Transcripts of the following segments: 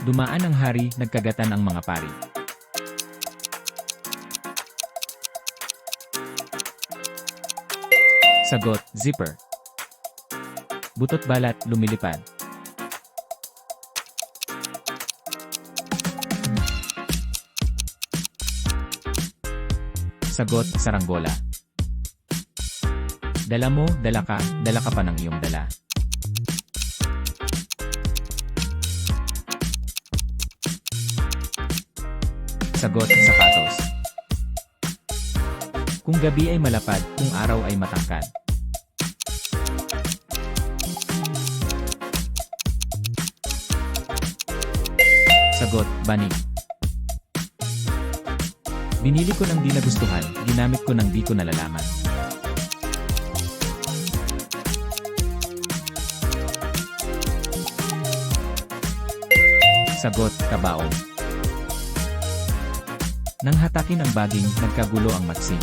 Dumaan ang hari, nagkagatan ang mga pari. Sagot, zipper. Butot balat, lumilipad. Sagot, saranggola. Dala mo, dala ka pa ng iyong dala. Sagot, sapatos. Kung gabi ay malapad, kung araw ay matangkad. Sagot, banig. Binili ko ng di nagustuhan, ginamit ko ng di ko nalalaman. Sagot, kabaong. Nang hatakin ang baging, nagkagulo ang matsing.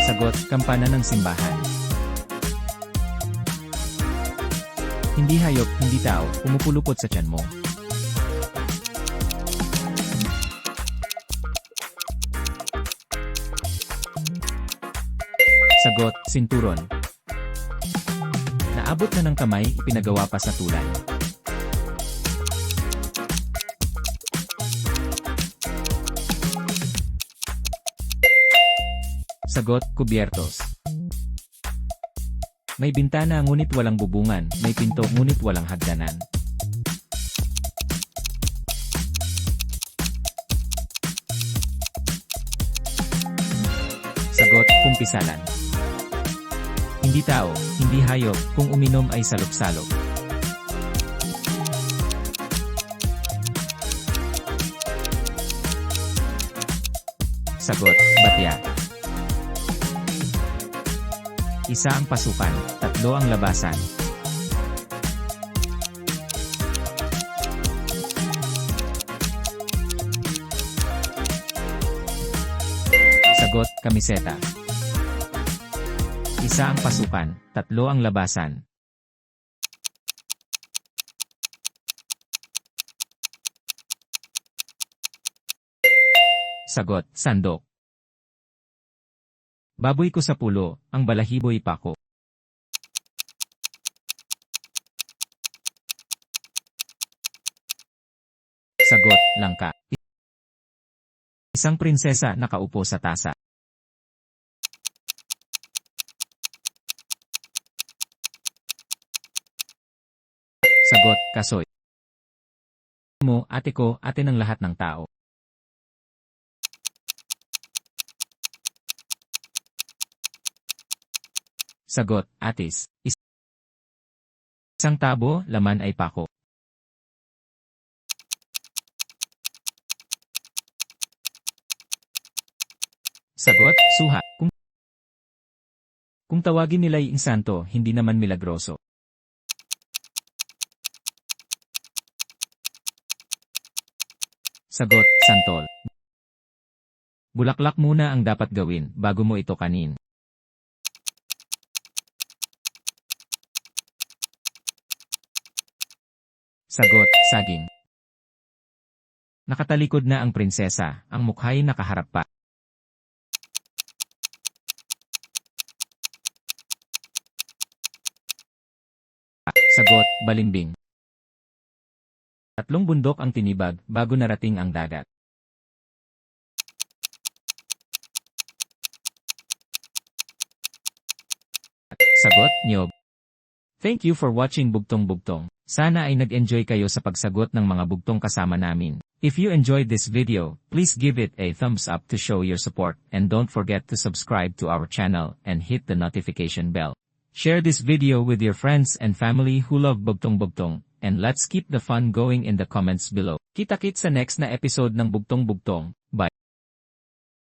Sagot, kampana ng simbahan. Hindi hayop, hindi tao, pumupulupot sa tiyan mo. Sagot, sinturon. Naabot na ng kamay, ipinagawa pa sa tulay. Sagot, kubyertos. May bintana ngunit walang bubungan, may pinto ngunit walang hagdanan. Sagot, kumpisalan. Hindi tao, hindi hayop, kung uminom ay salop-salop. Sagot, batya. Isa ang pasukan, tatlo ang labasan. Sagot, kamiseta. Isa ang pasukan, tatlo ang labasan. Sagot, sandok. Baboy ko sa pulo, ang balahibo'y pako. Sagot, langka. Isang prinsesa nakaupo sa tasa. Sagot, kasoy. Mo, ate ko, ate ng lahat ng tao. Sagot, atis. Isang tabo, laman ay pako. Sagot, suha. Kung tawagin nila'y insanto, hindi naman milagroso. Sagot, santol. Bulaklak muna ang dapat gawin, bago mo ito kanin. Sagot, saging. Nakatalikod na ang prinsesa, ang mukha'y nakaharap pa. Sagot, balimbing. Tatlong bundok ang tinibag, bago narating ang dagat. Sagot, niyog. Thank you for watching Bugtong Bugtong. Sana ay nag-enjoy kayo sa pagsagot ng mga bugtong kasama namin. If you enjoyed this video, please give it a thumbs up to show your support, and don't forget to subscribe to our channel and hit the notification bell. Share this video with your friends and family who love Bugtong Bugtong, and let's keep the fun going in the comments below. Kita-kits sa next na episode ng Bugtong Bugtong.